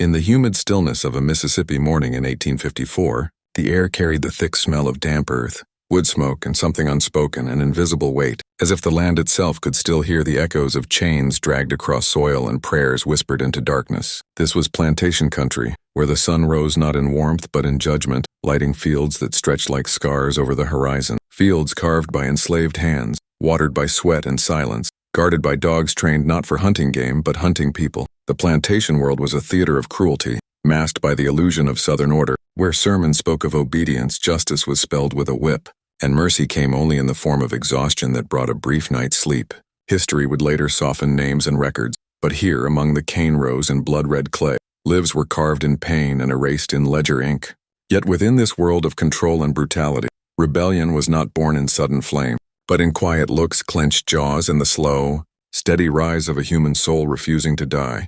In the humid stillness of a Mississippi morning in 1854, the air carried the thick smell of damp earth, wood smoke, and something unspoken, an invisible weight, as if the land itself could still hear the echoes of chains dragged across soil and prayers whispered into darkness. This was plantation country, where the sun rose not in warmth but in judgment, lighting fields that stretched like scars over the horizon, fields carved by enslaved hands, watered by sweat and silence, guarded by dogs trained not for hunting game but hunting people. The plantation world was a theater of cruelty, masked by the illusion of Southern order, where sermons spoke of obedience, justice was spelled with a whip, and mercy came only in the form of exhaustion that brought a brief night's sleep. History would later soften names and records, but here, among the cane rows and blood-red clay, lives were carved in pain and erased in ledger ink. Yet within this world of control and brutality, rebellion was not born in sudden flame, but in quiet looks, clenched jaws, and the slow, steady rise of a human soul refusing to die.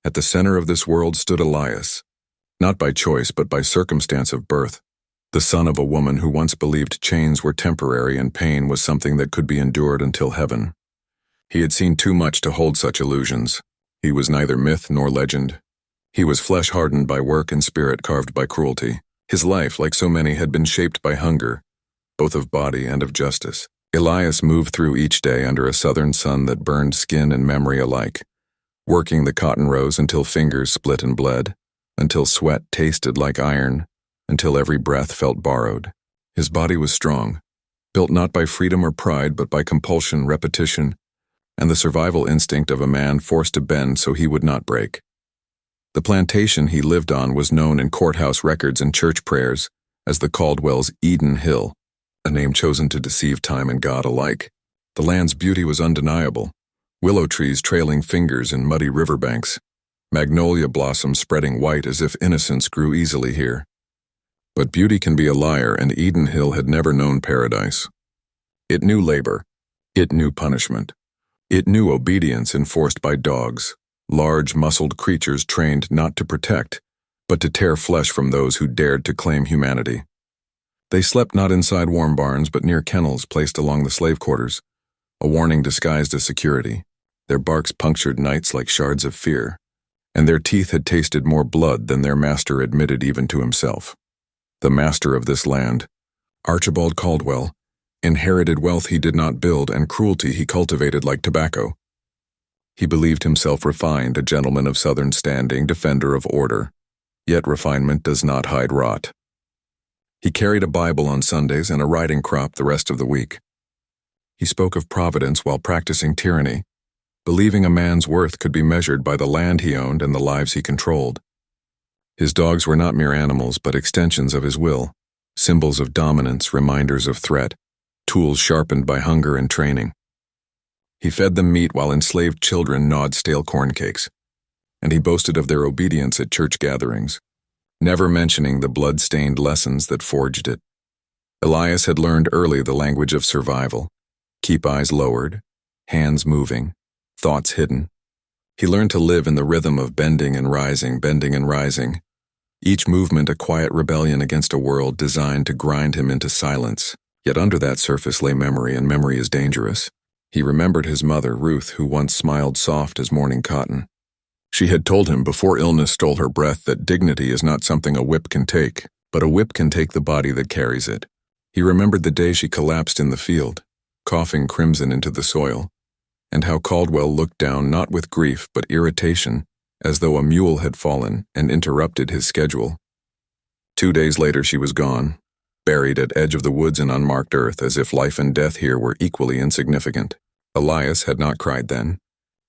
At the center of this world stood Elias, not by choice but by circumstance of birth, the son of a woman who once believed chains were temporary and pain was something that could be endured until heaven. He had seen too much to hold such illusions. He was neither myth nor legend. He was flesh hardened by work and spirit carved by cruelty. His life, like so many, had been shaped by hunger, both of body and of justice. Elias moved through each day under a southern sun that burned skin and memory alike, working the cotton rows until fingers split and bled, until sweat tasted like iron, until every breath felt borrowed. His body was strong, built not by freedom or pride but by compulsion, repetition, and the survival instinct of a man forced to bend so he would not break. The plantation he lived on was known in courthouse records and church prayers as the Caldwell's Eden Hill, a name chosen to deceive time and God alike. The land's beauty was undeniable. Willow trees trailing fingers in muddy riverbanks, magnolia blossoms spreading white as if innocence grew easily here. But beauty can be a liar, and Eden Hill had never known paradise. It knew labor. It knew punishment. It knew obedience enforced by dogs, large, muscled creatures trained not to protect, but to tear flesh from those who dared to claim humanity. They slept not inside warm barns, but near kennels placed along the slave quarters, a warning disguised as security. Their barks punctured nights like shards of fear, and their teeth had tasted more blood than their master admitted even to himself. The master of this land, Archibald Caldwell, inherited wealth he did not build and cruelty he cultivated like tobacco. He believed himself refined, a gentleman of Southern standing, defender of order, yet refinement does not hide rot. He carried a Bible on Sundays and a riding crop the rest of the week. He spoke of providence while practicing tyranny, believing a man's worth could be measured by the land he owned and the lives he controlled. His dogs were not mere animals, but extensions of his will, symbols of dominance, reminders of threat, tools sharpened by hunger and training. He fed them meat while enslaved children gnawed stale corn cakes, and he boasted of their obedience at church gatherings, never mentioning the blood-stained lessons that forged it. Elias had learned early the language of survival: keep eyes lowered, hands moving, thoughts hidden. He learned to live in the rhythm of bending and rising, each movement a quiet rebellion against a world designed to grind him into silence. Yet under that surface lay memory, and memory is dangerous. He remembered his mother, Ruth, who once smiled soft as morning cotton. She had told him before illness stole her breath that dignity is not something a whip can take, but a whip can take the body that carries it. He remembered the day she collapsed in the field, coughing crimson into the soil, and how Caldwell looked down not with grief but irritation, as though a mule had fallen and interrupted his schedule. 2 days later she was gone, buried at edge of the woods in unmarked earth, as if life and death here were equally insignificant. Elias had not cried then.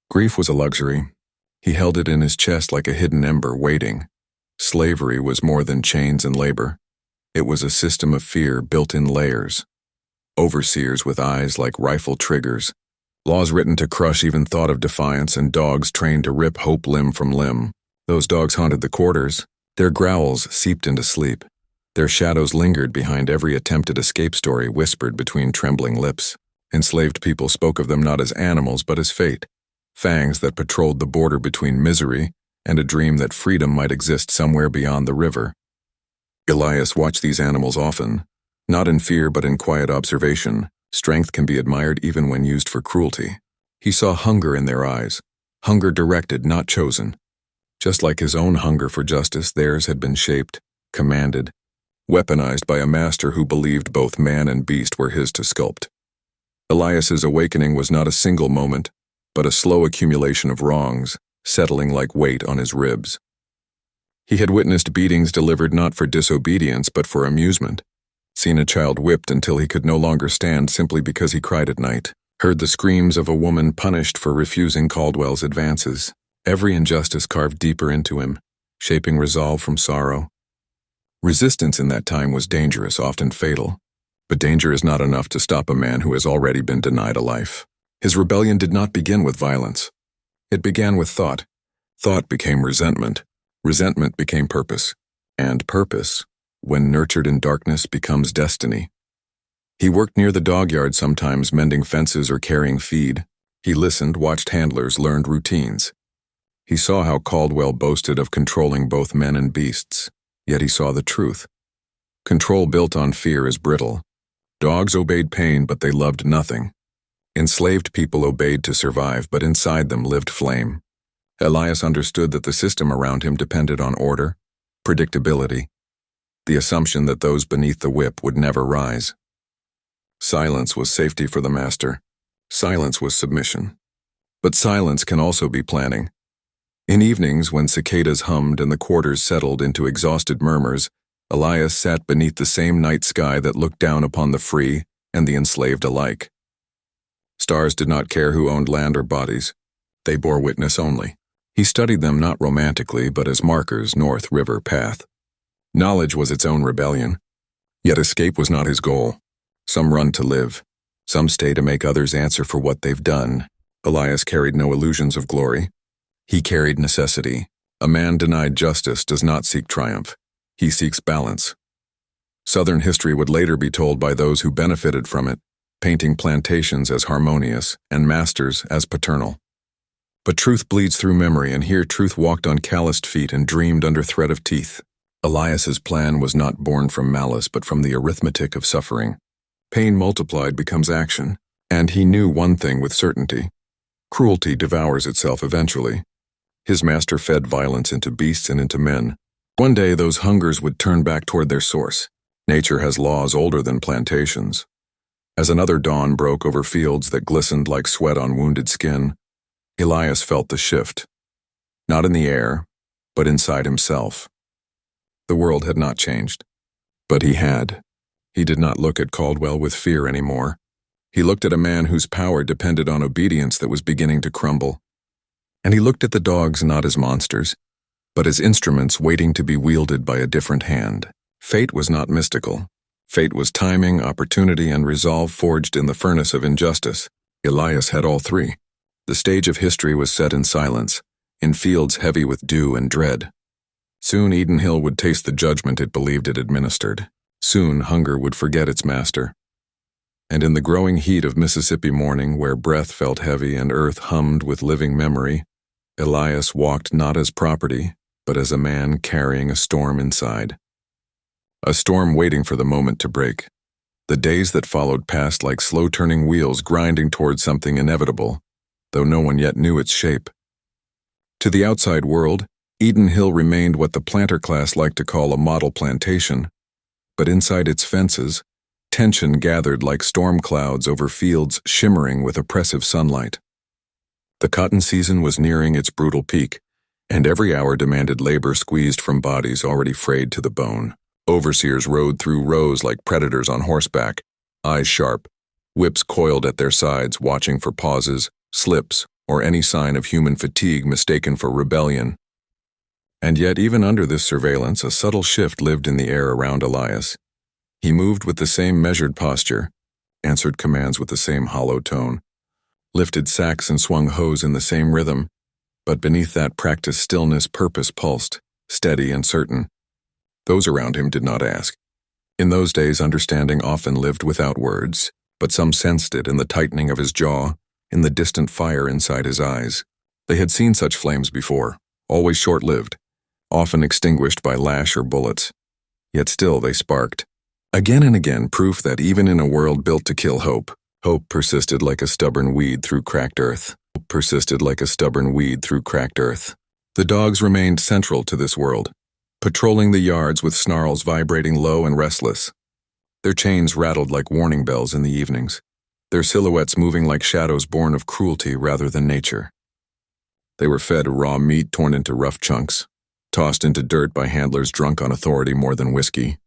Grief was a luxury. He held it in his chest like a hidden ember, waiting. Slavery was more than chains and labor. It was a system of fear built in layers. Overseers with eyes like rifle triggers, laws written to crush even thought of defiance, and dogs trained to rip hope limb from limb. Those dogs haunted the quarters. Their growls seeped into sleep. Their shadows lingered behind every attempted escape story whispered between trembling lips. Enslaved people spoke of them not as animals but as fate, fangs that patrolled the border between misery and a dream that freedom might exist somewhere beyond the river. Elias watched these animals often, not in fear but in quiet observation. Strength can be admired even when used for cruelty. He saw hunger in their eyes, hunger directed, not chosen. Just like his own hunger for justice, theirs had been shaped, commanded, weaponized by a master who believed both man and beast were his to sculpt. Elias's awakening was not a single moment, but a slow accumulation of wrongs, settling like weight on his ribs. He had witnessed beatings delivered not for disobedience but for amusement, seen a child whipped until he could no longer stand simply because he cried at night, heard the screams of a woman punished for refusing Caldwell's advances, every injustice carved deeper into him, shaping resolve from sorrow. Resistance in that time was dangerous, often fatal, but danger is not enough to stop a man who has already been denied a life. His rebellion did not begin with violence. It began with thought. Thought became resentment. Resentment became purpose. And purpose, when nurtured in darkness, becomes destiny. He worked near the dog yard sometimes, mending fences or carrying feed. He listened, watched handlers, learned routines. He saw how Caldwell boasted of controlling both men and beasts, yet he saw the truth. Control built on fear is brittle. Dogs obeyed pain, but they loved nothing. Enslaved people obeyed to survive, but inside them lived flame. Elias understood that the system around him depended on order, predictability, the assumption that those beneath the whip would never rise. Silence was safety for the master. Silence was submission. But silence can also be planning. In evenings, when cicadas hummed and the quarters settled into exhausted murmurs, Elias sat beneath the same night sky that looked down upon the free and the enslaved alike. Stars did not care who owned land or bodies. They bore witness only. He studied them not romantically, but as markers, north river path. Knowledge was its own rebellion. Yet escape was not his goal. Some run to live. Some stay to make others answer for what they've done. Elias carried no illusions of glory. He carried necessity. A man denied justice does not seek triumph. He seeks balance. Southern history would later be told by those who benefited from it, painting plantations as harmonious and masters as paternal. But truth bleeds through memory, and here truth walked on calloused feet and dreamed under threat of teeth. Elias's plan was not born from malice, but from the arithmetic of suffering. Pain multiplied becomes action, and he knew one thing with certainty. Cruelty devours itself eventually. His master fed violence into beasts and into men. One day those hungers would turn back toward their source. Nature has laws older than plantations. As another dawn broke over fields that glistened like sweat on wounded skin, Elias felt the shift. Not in the air, but inside himself. The world had not changed, but he had. He did not look at Caldwell with fear anymore. He looked at a man whose power depended on obedience that was beginning to crumble. And he looked at the dogs not as monsters, but as instruments waiting to be wielded by a different hand. Fate was not mystical. Fate was timing, opportunity, and resolve forged in the furnace of injustice. Elias had all three. The stage of history was set in silence, in fields heavy with dew and dread. Soon Eden Hill would taste the judgment it believed it administered. Soon hunger would forget its master. And in the growing heat of Mississippi morning, where breath felt heavy and earth hummed with living memory, Elias walked not as property, but as a man carrying a storm inside. A storm waiting for the moment to break. The days that followed passed like slow-turning wheels grinding toward something inevitable, though no one yet knew its shape. To the outside world, Eden Hill remained what the planter class liked to call a model plantation, but inside its fences, tension gathered like storm clouds over fields shimmering with oppressive sunlight. The cotton season was nearing its brutal peak, and every hour demanded labor squeezed from bodies already frayed to the bone. Overseers rode through rows like predators on horseback, eyes sharp, whips coiled at their sides, watching for pauses, slips, or any sign of human fatigue mistaken for rebellion. And yet, even under this surveillance, a subtle shift lived in the air around Elias. He moved with the same measured posture, answered commands with the same hollow tone, lifted sacks and swung hoes in the same rhythm, but beneath that practiced stillness purpose pulsed, steady and certain. Those around him did not ask. In those days, understanding often lived without words, but some sensed it in the tightening of his jaw, in the distant fire inside his eyes. They had seen such flames before, always short-lived, often extinguished by lash or bullets. Yet still they sparked. Again and again, proof that even in a world built to kill hope, hope persisted like a stubborn weed through cracked earth. Hope persisted like a stubborn weed through cracked earth. The dogs remained central to this world, patrolling the yards with snarls vibrating low and restless. Their chains rattled like warning bells in the evenings, their silhouettes moving like shadows born of cruelty rather than nature. They were fed raw meat torn into rough chunks, tossed into dirt by handlers drunk on authority more than whiskey.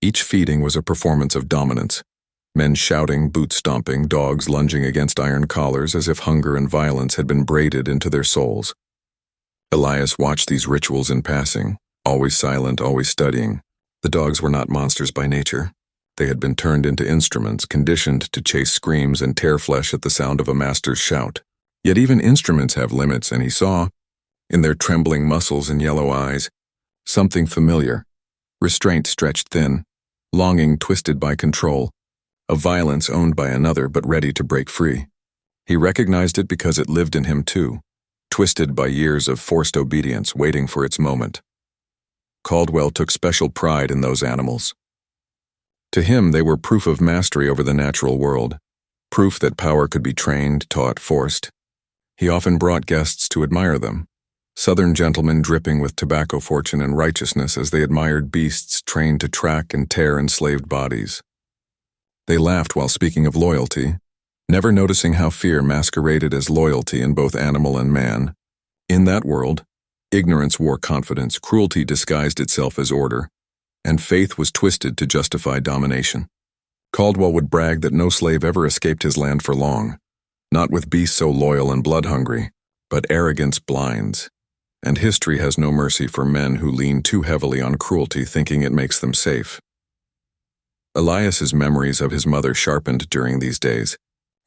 Each feeding was a performance of dominance, men shouting, boot-stomping, dogs lunging against iron collars as if hunger and violence had been braided into their souls. Elias watched these rituals in passing, always silent, always studying. The dogs were not monsters by nature. They had been turned into instruments, conditioned to chase screams and tear flesh at the sound of a master's shout. Yet even instruments have limits, and he saw, in their trembling muscles and yellow eyes, something familiar. Restraint stretched thin, longing twisted by control, a violence owned by another but ready to break free. He recognized it because it lived in him too, twisted by years of forced obedience waiting for its moment. Caldwell took special pride in those animals. To him, they were proof of mastery over the natural world, proof that power could be trained, taught, forced. He often brought guests to admire them, Southern gentlemen dripping with tobacco fortune and righteousness as they admired beasts trained to track and tear enslaved bodies. They laughed while speaking of loyalty, never noticing how fear masqueraded as loyalty in both animal and man. In that world, ignorance wore confidence, cruelty disguised itself as order, and faith was twisted to justify domination. Caldwell would brag that no slave ever escaped his land for long, not with beasts so loyal and blood-hungry, but arrogance blinds. And history has no mercy for men who lean too heavily on cruelty thinking it makes them safe. Elias's memories of his mother sharpened during these days,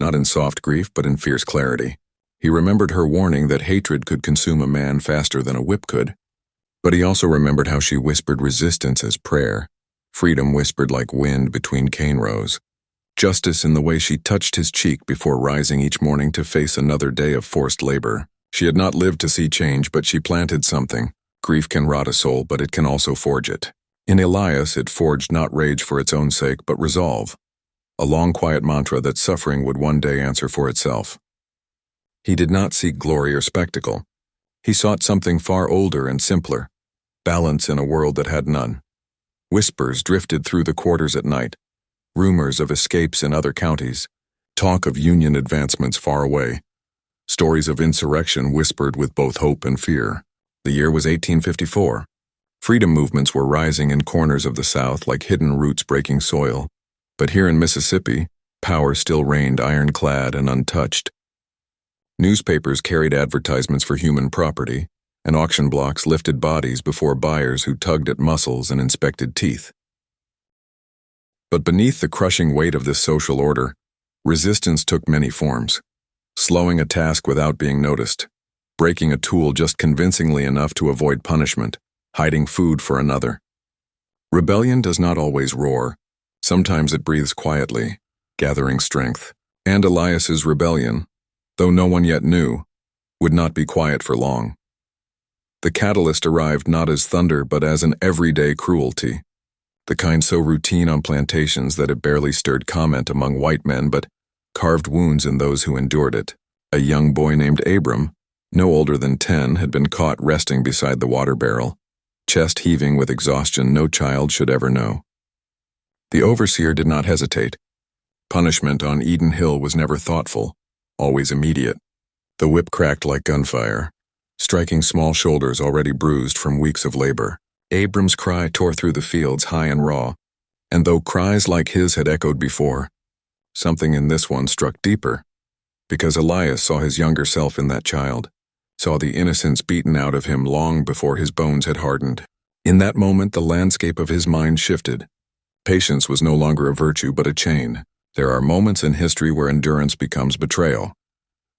not in soft grief but in fierce clarity. He remembered her warning that hatred could consume a man faster than a whip could, but he also remembered how she whispered resistance as prayer, freedom whispered like wind between cane rows, justice in the way she touched his cheek before rising each morning to face another day of forced labor. She had not lived to see change, but she planted something. Grief can rot a soul, but it can also forge it. In Elias, it forged not rage for its own sake, but resolve, a long quiet mantra that suffering would one day answer for itself. He did not seek glory or spectacle. He sought something far older and simpler, balance in a world that had none. Whispers drifted through the quarters at night, rumors of escapes in other counties, talk of Union advancements far away, stories of insurrection whispered with both hope and fear. The year was 1854. Freedom movements were rising in corners of the South like hidden roots breaking soil. But here in Mississippi, power still reigned ironclad and untouched. Newspapers carried advertisements for human property, and auction blocks lifted bodies before buyers who tugged at muscles and inspected teeth. But beneath the crushing weight of this social order, resistance took many forms. Slowing a task without being noticed, breaking a tool just convincingly enough to avoid punishment, hiding food for another. Rebellion does not always roar. Sometimes it breathes quietly, gathering strength. And Elias's rebellion, though no one yet knew, would not be quiet for long. The catalyst arrived not as thunder but as an everyday cruelty, the kind so routine on plantations that it barely stirred comment among white men but carved wounds in those who endured it. A young boy named Abram, no older than 10, had been caught resting beside the water barrel, chest heaving with exhaustion no child should ever know. The overseer did not hesitate. Punishment on Eden Hill was never thoughtful, always immediate. The whip cracked like gunfire, striking small shoulders already bruised from weeks of labor. Abram's cry tore through the fields high and raw, and though cries like his had echoed before, something in this one struck deeper, because Elias saw his younger self in that child, saw the innocence beaten out of him long before his bones had hardened. In that moment, the landscape of his mind shifted. Patience was no longer a virtue but a chain. There are moments in history where endurance becomes betrayal,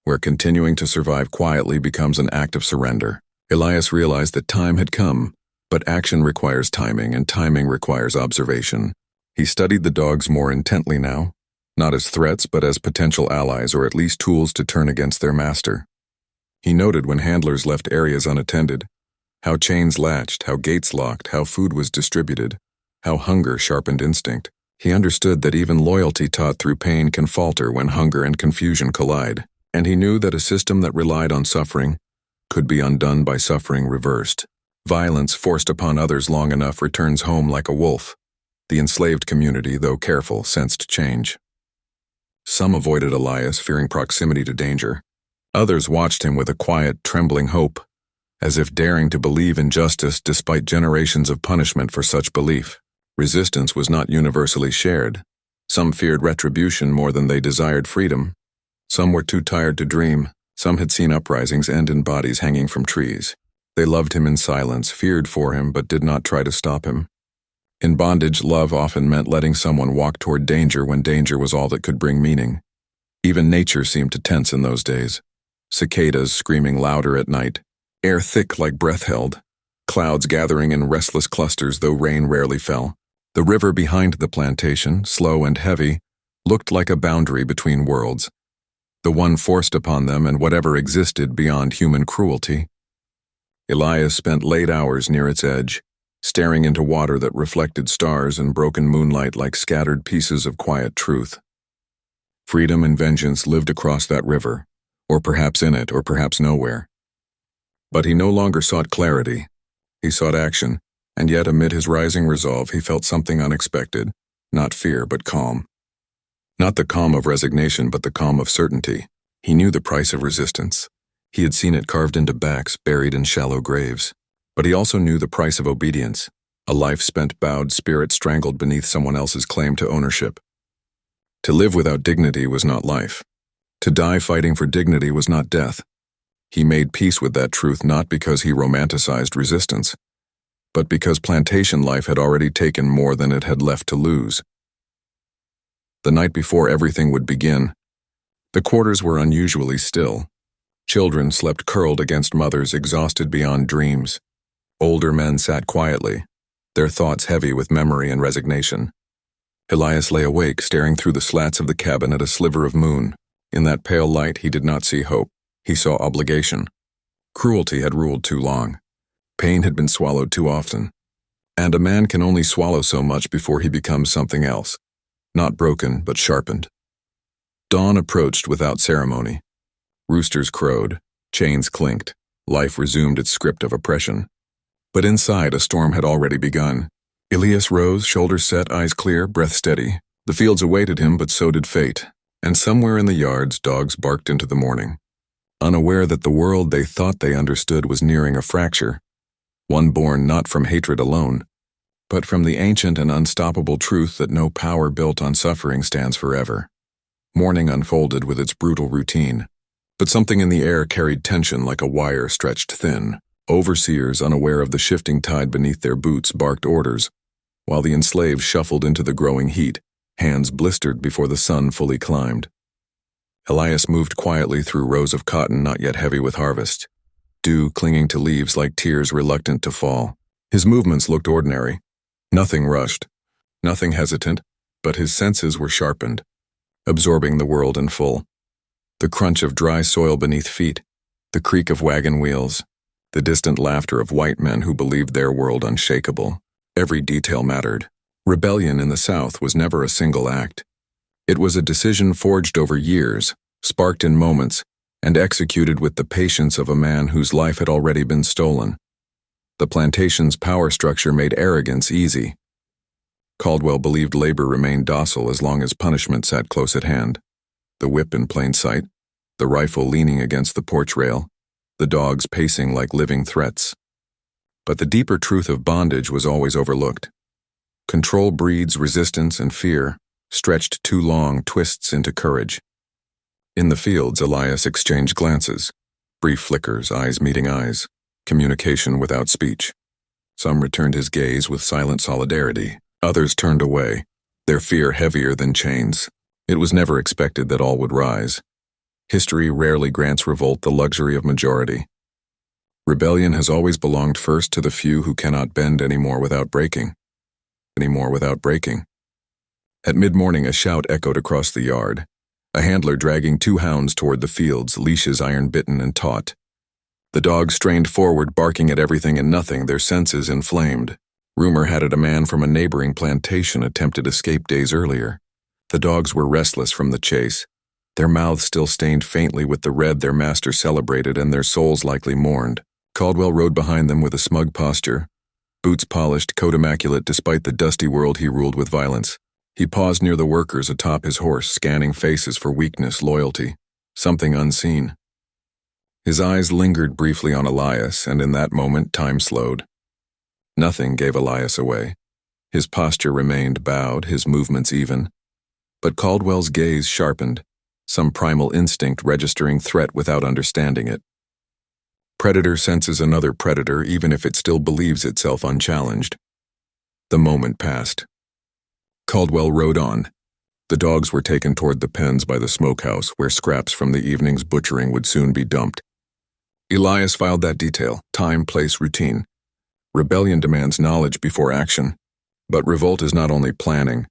where continuing to survive quietly becomes an act of surrender. Elias realized that time had come, but action requires timing, and timing requires observation. He studied the dogs more intently now, not as threats but as potential allies or at least tools to turn against their master. He noted when handlers left areas unattended, how chains latched, how gates locked, how food was distributed, how hunger sharpened instinct. He understood that even loyalty taught through pain can falter when hunger and confusion collide, and he knew that a system that relied on suffering could be undone by suffering reversed. Violence forced upon others long enough returns home like a wolf. The enslaved community, though careful, sensed change. Some avoided Elias, fearing proximity to danger. Others watched him with a quiet, trembling hope, as if daring to believe in justice despite generations of punishment for such belief. Resistance was not universally shared. Some feared retribution more than they desired freedom. Some were too tired to dream. Some had seen uprisings end in bodies hanging from trees. They loved him in silence, feared for him, but did not try to stop him. In bondage, love often meant letting someone walk toward danger when danger was all that could bring meaning. Even nature seemed to tense in those days. Cicadas screaming louder at night, air thick like breath held, clouds gathering in restless clusters though rain rarely fell. The river behind the plantation, slow and heavy, looked like a boundary between worlds, the one forced upon them and whatever existed beyond human cruelty. Elias spent late hours near its edge, staring into water that reflected stars and broken moonlight like scattered pieces of quiet truth. Freedom and vengeance lived across that river, or perhaps in it, or perhaps nowhere. But he no longer sought clarity. He sought action, and yet amid his rising resolve he felt something unexpected, not fear but calm. Not the calm of resignation, but the calm of certainty. He knew the price of resistance. He had seen it carved into backs, buried in shallow graves. But he also knew the price of obedience, a life spent bowed spirit strangled beneath someone else's claim to ownership. To live without dignity was not life. To die fighting for dignity was not death. He made peace with that truth not because he romanticized resistance, but because plantation life had already taken more than it had left to lose. The night before everything would begin, the quarters were unusually still. Children slept curled against mothers, exhausted beyond dreams. Older men sat quietly, their thoughts heavy with memory and resignation. Elias lay awake, staring through the slats of the cabin at a sliver of moon. In that pale light he did not see hope. He saw obligation. Cruelty had ruled too long. Pain had been swallowed too often. And a man can only swallow so much before he becomes something else. Not broken, but sharpened. Dawn approached without ceremony. Roosters crowed, chains clinked, life resumed its script of oppression. But inside, a storm had already begun. Elias rose, shoulders set, eyes clear, breath steady. The fields awaited him, but so did fate. And somewhere in the yards, dogs barked into the morning. Unaware that the world they thought they understood was nearing a fracture, one born not from hatred alone, but from the ancient and unstoppable truth that no power built on suffering stands forever. Morning unfolded with its brutal routine, but something in the air carried tension like a wire stretched thin. Overseers, unaware of the shifting tide beneath their boots, barked orders, while the enslaved shuffled into the growing heat, hands blistered before the sun fully climbed. Elias moved quietly through rows of cotton not yet heavy with harvest, dew clinging to leaves like tears reluctant to fall. His movements looked ordinary. Nothing rushed, nothing hesitant, but his senses were sharpened, absorbing the world in full. The crunch of dry soil beneath feet, the creak of wagon wheels, the distant laughter of white men who believed their world unshakable. Every detail mattered. Rebellion in the South was never a single act. It was a decision forged over years, sparked in moments, and executed with the patience of a man whose life had already been stolen. The plantation's power structure made arrogance easy. Caldwell believed labor remained docile as long as punishment sat close at hand. The whip in plain sight, the rifle leaning against the porch rail, the dogs pacing like living threats. But the deeper truth of bondage was always overlooked. Control breeds resistance, and fear, stretched too long, twists into courage. In the fields, Elias exchanged glances, brief flickers, eyes meeting eyes, communication without speech. Some returned his gaze with silent solidarity. Others turned away, their fear heavier than chains. It was never expected that all would rise. History rarely grants revolt the luxury of majority. Rebellion has always belonged first to the few who cannot bend anymore without breaking. At mid-morning, a shout echoed across the yard. A handler dragging 2 hounds toward the fields, leashes iron-bitten and taut. The dogs strained forward, barking at everything and nothing, their senses inflamed. Rumor had it a man from a neighboring plantation attempted escape days earlier. The dogs were restless from the chase, their mouths still stained faintly with the red their master celebrated and their souls likely mourned. Caldwell rode behind them with a smug posture, boots polished, coat immaculate despite the dusty world he ruled with violence. He paused near the workers atop his horse, scanning faces for weakness, loyalty, something unseen. His eyes lingered briefly on Elias, and in that moment time slowed. Nothing gave Elias away. His posture remained bowed, his movements even. But Caldwell's gaze sharpened, some primal instinct registering threat without understanding it. Predator senses another predator even if it still believes itself unchallenged. The moment passed. Caldwell rode on. The dogs were taken toward the pens by the smokehouse where scraps from the evening's butchering would soon be dumped. Elias filed that detail: time, place, routine. Rebellion demands knowledge before action. But revolt is not only planning.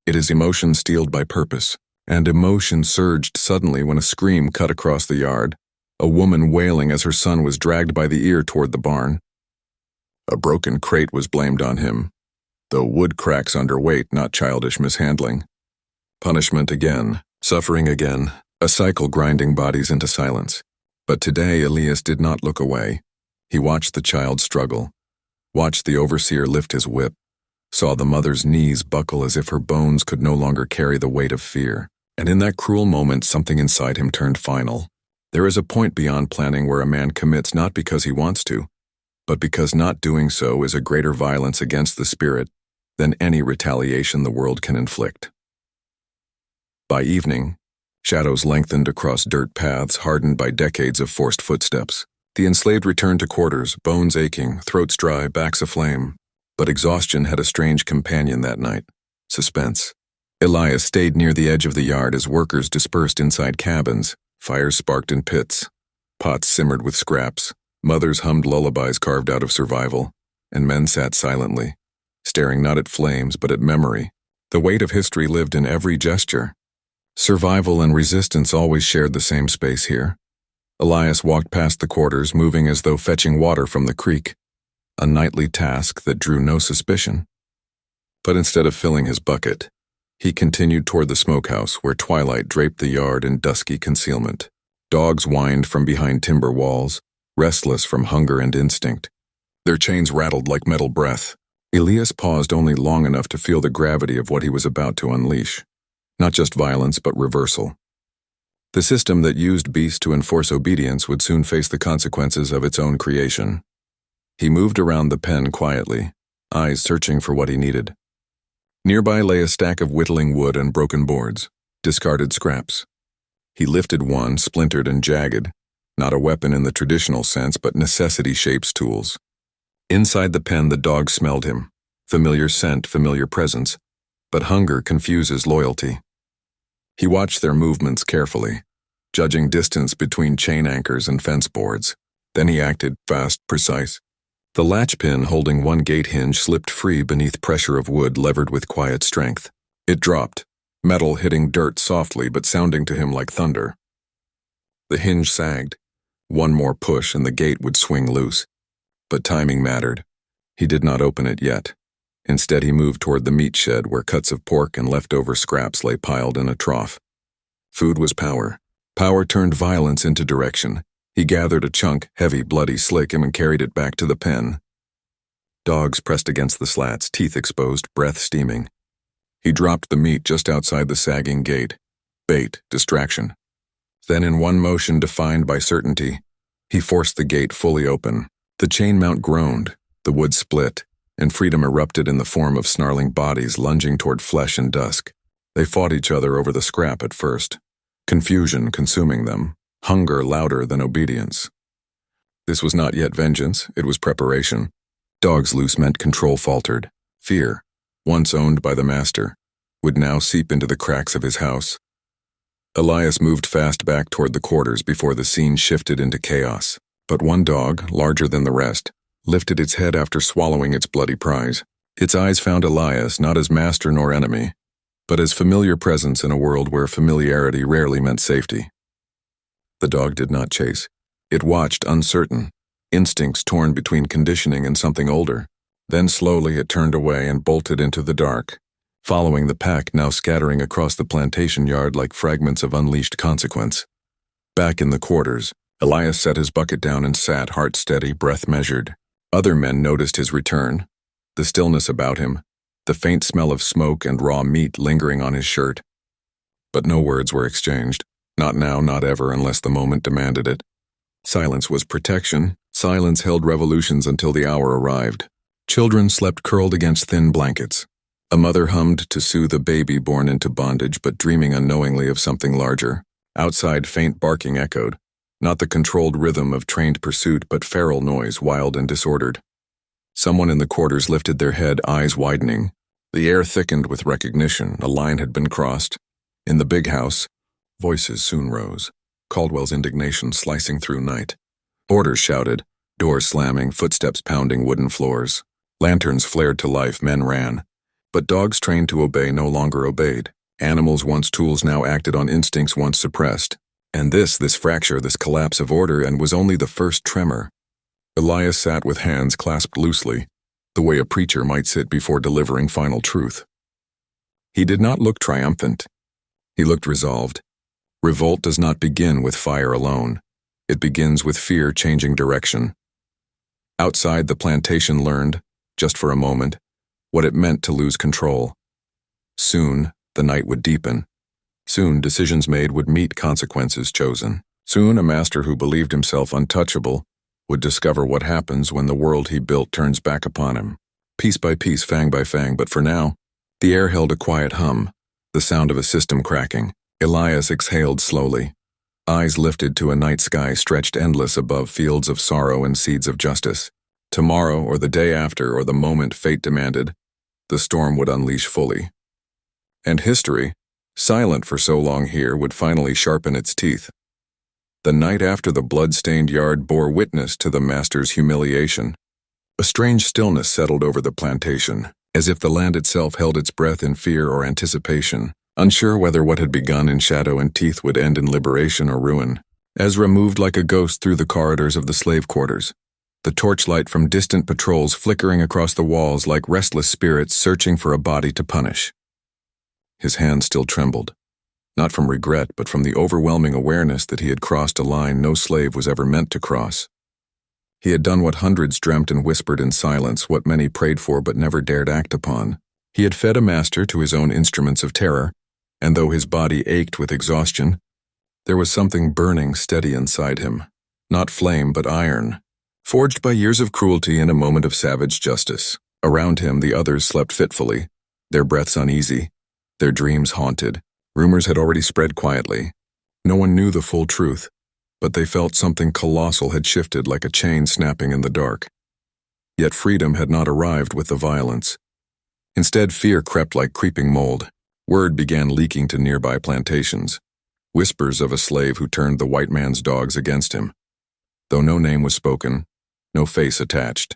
It is emotion steeled by purpose. And emotion surged suddenly when a scream cut across the yard, a woman wailing as her son was dragged by the ear toward the barn. A broken crate was blamed on him, though wood cracks underweight, not childish mishandling. Punishment again, suffering again, a cycle grinding bodies into silence. But today Elias did not look away. He watched the child struggle, watched the overseer lift his whip, saw the mother's knees buckle as if her bones could no longer carry the weight of fear. And in that cruel moment, something inside him turned final. There is a point beyond planning where a man commits not because he wants to, but because not doing so is a greater violence against the spirit than any retaliation the world can inflict. By evening, shadows lengthened across dirt paths hardened by decades of forced footsteps. The enslaved returned to quarters, bones aching, throats dry, backs aflame. But exhaustion had a strange companion that night: suspense. Elias stayed near the edge of the yard as workers dispersed inside cabins. Fires sparked in pits. Pots simmered with scraps. Mothers hummed lullabies carved out of survival. And men sat silently, staring not at flames but at memory. The weight of history lived in every gesture. Survival and resistance always shared the same space here. Elias walked past the quarters, moving as though fetching water from the creek, a nightly task that drew no suspicion. But instead of filling his bucket, he continued toward the smokehouse where twilight draped the yard in dusky concealment. Dogs whined from behind timber walls, restless from hunger and instinct. Their chains rattled like metal breath. Elias paused only long enough to feel the gravity of what he was about to unleash. Not just violence, but reversal. The system that used beasts to enforce obedience would soon face the consequences of its own creation. He moved around the pen quietly, eyes searching for what he needed. Nearby lay a stack of whittling wood and broken boards, discarded scraps. He lifted one, splintered and jagged, not a weapon in the traditional sense, but necessity shapes tools. Inside the pen, the dog smelled him. Familiar scent, familiar presence, but hunger confuses loyalty. He watched their movements carefully, judging distance between chain anchors and fence boards. Then he acted, fast, precise. The latch pin holding one gate hinge slipped free beneath pressure of wood levered with quiet strength. It dropped, metal hitting dirt softly but sounding to him like thunder. The hinge sagged. One more push and the gate would swing loose. But timing mattered. He did not open it yet. Instead, he moved toward the meat shed where cuts of pork and leftover scraps lay piled in a trough. Food was power. Power turned violence into direction. He gathered a chunk, heavy, bloody, slick, and carried it back to the pen. Dogs pressed against the slats, teeth exposed, breath steaming. He dropped the meat just outside the sagging gate. Bait, distraction. Then in one motion defined by certainty, he forced the gate fully open. The chain mount groaned, the wood split, and freedom erupted in the form of snarling bodies lunging toward flesh and dusk. They fought each other over the scrap at first, confusion consuming them. Hunger louder than obedience. This was not yet vengeance, it was preparation. Dogs loose meant control faltered. Fear, once owned by the master, would now seep into the cracks of his house. Elias moved fast back toward the quarters before the scene shifted into chaos. But one dog, larger than the rest, lifted its head after swallowing its bloody prize. Its eyes found Elias not as master nor enemy, but as familiar presence in a world where familiarity rarely meant safety. The dog did not chase. It watched, uncertain, instincts torn between conditioning and something older. Then slowly it turned away and bolted into the dark, following the pack now scattering across the plantation yard like fragments of unleashed consequence. Back in the quarters, Elias set his bucket down and sat, heart steady, breath measured. Other men noticed his return, the stillness about him, the faint smell of smoke and raw meat lingering on his shirt. But no words were exchanged. Not now, not ever, unless the moment demanded it. Silence was protection. Silence held revolutions until the hour arrived. Children slept curled against thin blankets. A mother hummed to soothe a baby born into bondage but dreaming unknowingly of something larger. Outside, faint barking echoed. Not the controlled rhythm of trained pursuit, but feral noise, wild and disordered. Someone in the quarters lifted their head, eyes widening. The air thickened with recognition. A line had been crossed. In the big house, voices soon rose, Caldwell's indignation slicing through night. Orders shouted, doors slamming, footsteps pounding wooden floors. Lanterns flared to life, men ran. But dogs trained to obey no longer obeyed. Animals once tools now acted on instincts once suppressed. And this fracture, this collapse of order, and was only the first tremor. Elias sat with hands clasped loosely, the way a preacher might sit before delivering final truth. He did not look triumphant. He looked resolved. Revolt does not begin with fire alone. It begins with fear changing direction. Outside, the plantation learned, just for a moment, what it meant to lose control. Soon, the night would deepen. Soon, decisions made would meet consequences chosen. Soon, a master who believed himself untouchable would discover what happens when the world he built turns back upon him. Piece by piece, fang by fang, but for now, the air held a quiet hum, the sound of a system cracking. Elias exhaled slowly. Eyes lifted to a night sky stretched endless above fields of sorrow and seeds of justice. Tomorrow, or the day after, or the moment fate demanded, the storm would unleash fully. And history, silent for so long here, would finally sharpen its teeth. The night after the blood-stained yard bore witness to the master's humiliation. A strange stillness settled over the plantation, as if the land itself held its breath in fear or anticipation, unsure whether what had begun in shadow and teeth would end in liberation or ruin. Ezra moved like a ghost through the corridors of the slave quarters, the torchlight from distant patrols flickering across the walls like restless spirits searching for a body to punish. His hand still trembled, not from regret but from the overwhelming awareness that he had crossed a line no slave was ever meant to cross. He had done what hundreds dreamt and whispered in silence, what many prayed for but never dared act upon. He had fed a master to his own instruments of terror, and though his body ached with exhaustion, there was something burning steady inside him, not flame but iron, forged by years of cruelty and a moment of savage justice. Around him the others slept fitfully, their breaths uneasy, their dreams haunted. Rumors had already spread quietly. No one knew the full truth, but they felt something colossal had shifted like a chain snapping in the dark. Yet freedom had not arrived with the violence. Instead, fear crept like creeping mold. Word began leaking to nearby plantations. Whispers of a slave who turned the white man's dogs against him. Though no name was spoken, no face attached.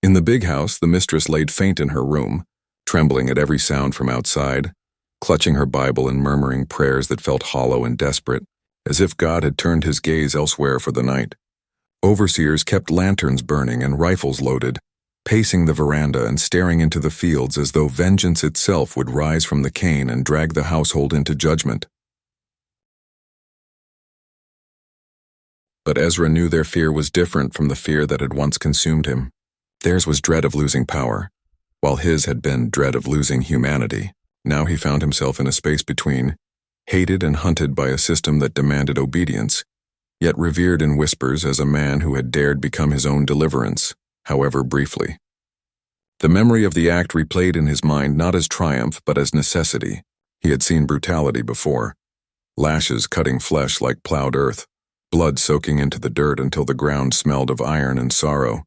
In the big house, the mistress laid faint in her room, trembling at every sound from outside, clutching her Bible and murmuring prayers that felt hollow and desperate, as if God had turned his gaze elsewhere for the night. Overseers kept lanterns burning and rifles loaded, pacing the veranda and staring into the fields as though vengeance itself would rise from the cane and drag the household into judgment. But Ezra knew their fear was different from the fear that had once consumed him. Theirs was dread of losing power, while his had been dread of losing humanity. Now he found himself in a space between, hated and hunted by a system that demanded obedience, yet revered in whispers as a man who had dared become his own deliverance, however briefly. The memory of the act replayed in his mind not as triumph but as necessity. He had seen brutality before, lashes cutting flesh like plowed earth, blood soaking into the dirt until the ground smelled of iron and sorrow.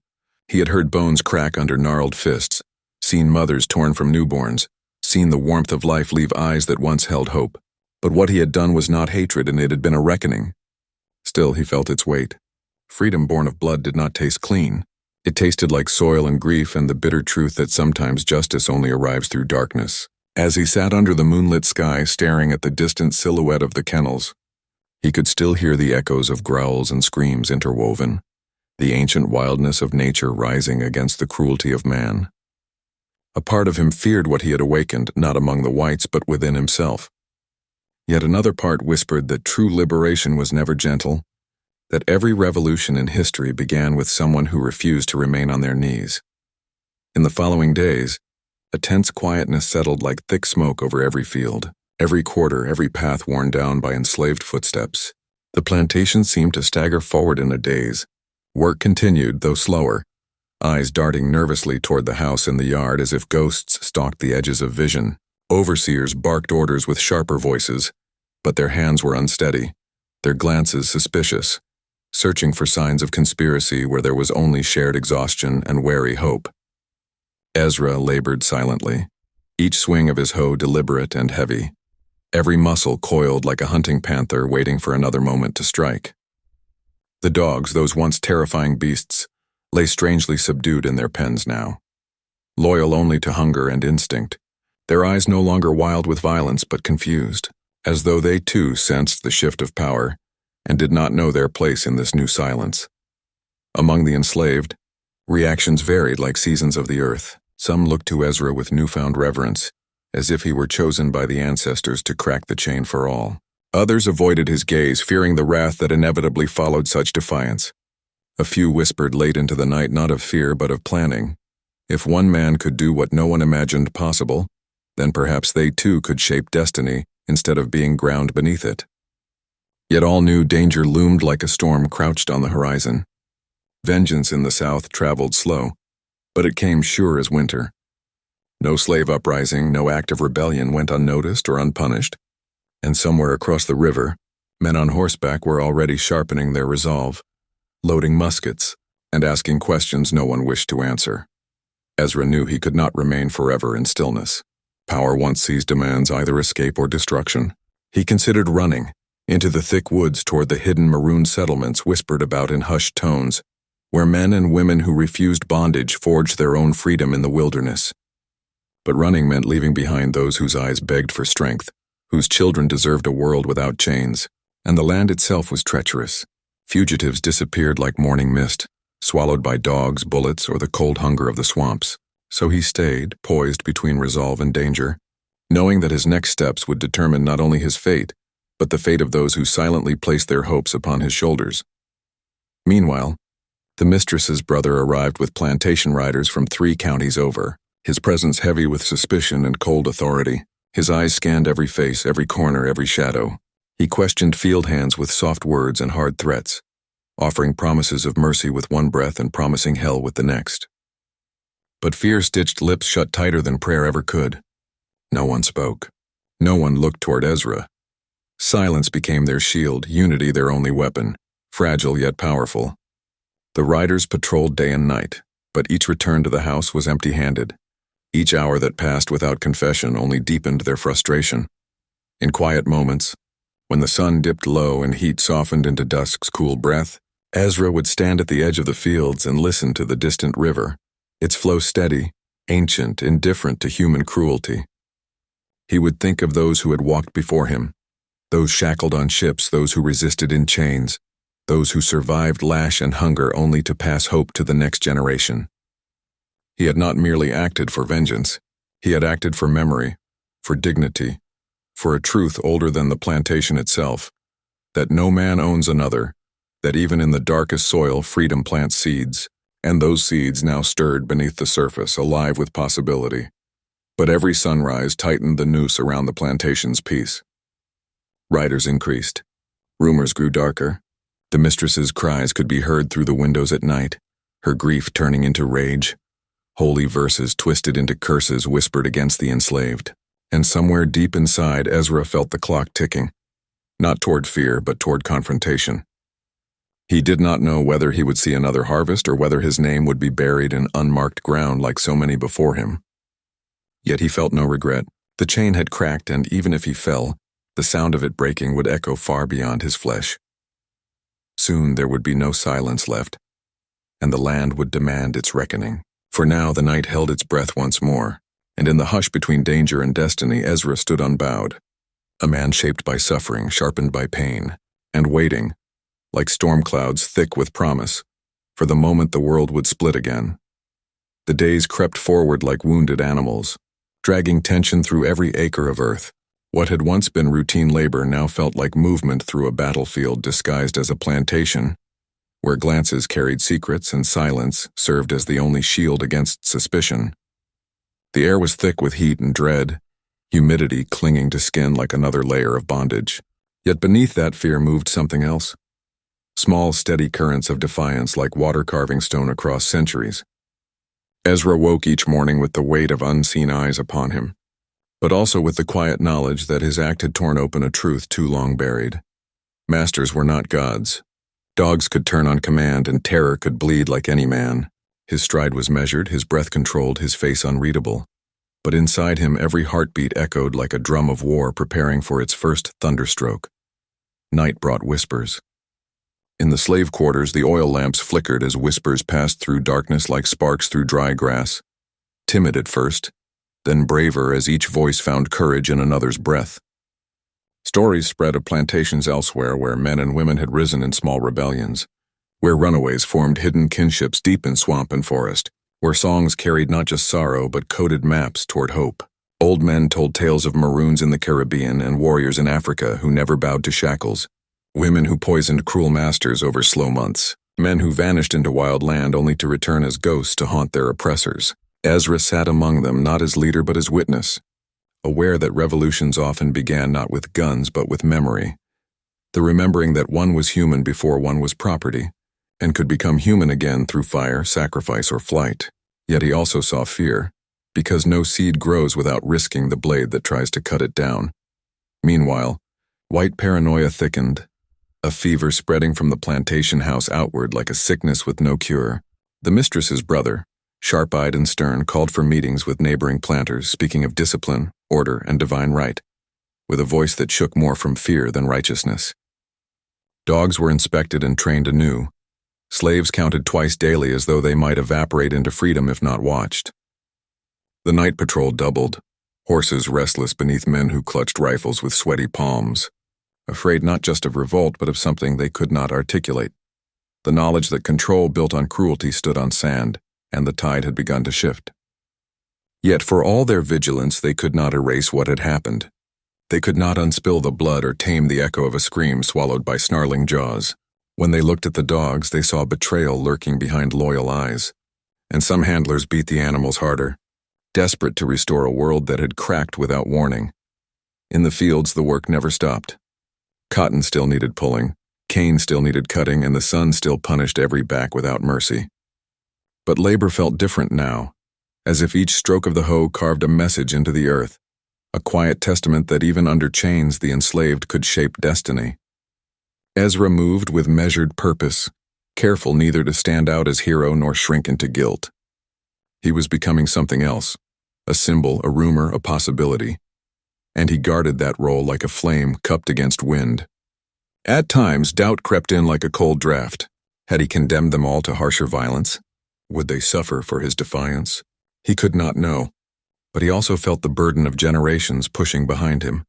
He had heard bones crack under gnarled fists, seen mothers torn from newborns, seen the warmth of life leave eyes that once held hope. But what he had done was not hatred, and it had been a reckoning. Still, he felt its weight. Freedom born of blood did not taste clean. It tasted like soil and grief and the bitter truth that sometimes justice only arrives through darkness. As he sat under the moonlit sky staring at the distant silhouette of the kennels, he could still hear the echoes of growls and screams interwoven, the ancient wildness of nature rising against the cruelty of man. A part of him feared what he had awakened, not among the whites but within himself. Yet another part whispered that true liberation was never gentle, that every revolution in history began with someone who refused to remain on their knees. In the following days, a tense quietness settled like thick smoke over every field, every quarter, every path worn down by enslaved footsteps. The plantation seemed to stagger forward in a daze. Work continued, though slower, eyes darting nervously toward the house in the yard as if ghosts stalked the edges of vision. Overseers barked orders with sharper voices, but their hands were unsteady, their glances suspicious, searching for signs of conspiracy where there was only shared exhaustion and wary hope. Ezra labored silently, each swing of his hoe deliberate and heavy, every muscle coiled like a hunting panther waiting for another moment to strike. The dogs, those once terrifying beasts, lay strangely subdued in their pens now, loyal only to hunger and instinct, their eyes no longer wild with violence but confused, as though they too sensed the shift of power and did not know their place in this new silence. Among the enslaved, reactions varied like seasons of the earth. Some looked to Ezra with newfound reverence, as if he were chosen by the ancestors to crack the chain for all. Others avoided his gaze, fearing the wrath that inevitably followed such defiance. A few whispered late into the night not of fear but of planning. If one man could do what no one imagined possible, then perhaps they too could shape destiny instead of being ground beneath it. Yet all knew danger loomed like a storm crouched on the horizon. Vengeance in the South traveled slow, but it came sure as winter. No slave uprising, no act of rebellion went unnoticed or unpunished, and somewhere across the river, men on horseback were already sharpening their resolve, loading muskets, and asking questions no one wished to answer. Ezra knew he could not remain forever in stillness. Power once seized demands either escape or destruction. He considered running into the thick woods toward the hidden maroon settlements whispered about in hushed tones, where men and women who refused bondage forged their own freedom in the wilderness. But running meant leaving behind those whose eyes begged for strength, whose children deserved a world without chains, and the land itself was treacherous. Fugitives disappeared like morning mist, swallowed by dogs, bullets, or the cold hunger of the swamps. So he stayed, poised between resolve and danger, knowing that his next steps would determine not only his fate, but the fate of those who silently placed their hopes upon his shoulders. Meanwhile, the mistress's brother arrived with plantation riders from 3 counties over, his presence heavy with suspicion and cold authority. His eyes scanned every face, every corner, every shadow. He questioned field hands with soft words and hard threats, offering promises of mercy with one breath and promising hell with the next. But fear-stitched lips shut tighter than prayer ever could. No one spoke. No one looked toward Ezra. Silence became their shield, unity their only weapon, fragile yet powerful. The riders patrolled day and night, but each return to the house was empty-handed. Each hour that passed without confession only deepened their frustration. In quiet moments, when the sun dipped low and heat softened into dusk's cool breath, Ezra would stand at the edge of the fields and listen to the distant river, its flow steady, ancient, indifferent to human cruelty. He would think of those who had walked before him, those shackled on ships, those who resisted in chains, those who survived lash and hunger only to pass hope to the next generation. He had not merely acted for vengeance, he had acted for memory, for dignity, for a truth older than the plantation itself, that no man owns another, that even in the darkest soil freedom plants seeds, and those seeds now stirred beneath the surface, alive with possibility. But every sunrise tightened the noose around the plantation's peace. Riders increased. Rumors grew darker. The mistress's cries could be heard through the windows at night, her grief turning into rage. Holy verses twisted into curses whispered against the enslaved. And somewhere deep inside, Ezra felt the clock ticking, not toward fear, but toward confrontation. He did not know whether he would see another harvest or whether his name would be buried in unmarked ground like so many before him. Yet he felt no regret. The chain had cracked, and even if he fell, the sound of it breaking would echo far beyond his flesh. Soon there would be no silence left, and the land would demand its reckoning. For now the night held its breath once more, and in the hush between danger and destiny Ezra stood unbowed, a man shaped by suffering, sharpened by pain, and waiting, like storm clouds thick with promise, for the moment the world would split again. The days crept forward like wounded animals, dragging tension through every acre of earth. What had once been routine labor now felt like movement through a battlefield disguised as a plantation, where glances carried secrets and silence served as the only shield against suspicion. The air was thick with heat and dread, humidity clinging to skin like another layer of bondage. Yet beneath that fear moved something else. Small, steady currents of defiance like water carving stone across centuries. Ezra woke each morning with the weight of unseen eyes upon him, but also with the quiet knowledge that his act had torn open a truth too long buried. Masters were not gods. Dogs could turn on command, and terror could bleed like any man. His stride was measured, his breath controlled, his face unreadable. But inside him every heartbeat echoed like a drum of war preparing for its first thunderstroke. Night brought whispers. In the slave quarters, the oil lamps flickered as whispers passed through darkness like sparks through dry grass. Timid at first, then braver as each voice found courage in another's breath. Stories spread of plantations elsewhere where men and women had risen in small rebellions, where runaways formed hidden kinships deep in swamp and forest, where songs carried not just sorrow but coded maps toward hope. Old men told tales of maroons in the Caribbean and warriors in Africa who never bowed to shackles, women who poisoned cruel masters over slow months, men who vanished into wild land only to return as ghosts to haunt their oppressors. Ezra sat among them not as leader but as witness, aware that revolutions often began not with guns but with memory, the remembering that one was human before one was property, and could become human again through fire, sacrifice, or flight. Yet he also saw fear, because no seed grows without risking the blade that tries to cut it down. Meanwhile, white paranoia thickened, a fever spreading from the plantation house outward like a sickness with no cure. The mistress's brother, sharp-eyed and stern, called for meetings with neighboring planters, speaking of discipline, order, and divine right, with a voice that shook more from fear than righteousness. Dogs were inspected and trained anew. Slaves counted twice daily as though they might evaporate into freedom if not watched. The night patrol doubled, horses restless beneath men who clutched rifles with sweaty palms, afraid not just of revolt but of something they could not articulate. The knowledge that control built on cruelty stood on sand, and the tide had begun to shift. Yet for all their vigilance they could not erase what had happened. They could not unspill the blood or tame the echo of a scream swallowed by snarling jaws. When they looked at the dogs, they saw betrayal lurking behind loyal eyes, and some handlers beat the animals harder, desperate to restore a world that had cracked without warning. In the fields, the work never stopped. Cotton still needed pulling, cane still needed cutting, and the sun still punished every back without mercy. But labor felt different now, as if each stroke of the hoe carved a message into the earth, a quiet testament that even under chains the enslaved could shape destiny. Ezra moved with measured purpose, careful neither to stand out as hero nor shrink into guilt. He was becoming something else, a symbol, a rumor, a possibility, and he guarded that role like a flame cupped against wind. At times, doubt crept in like a cold draft. Had he condemned them all to harsher violence? Would they suffer for his defiance? He could not know, but he also felt the burden of generations pushing behind him.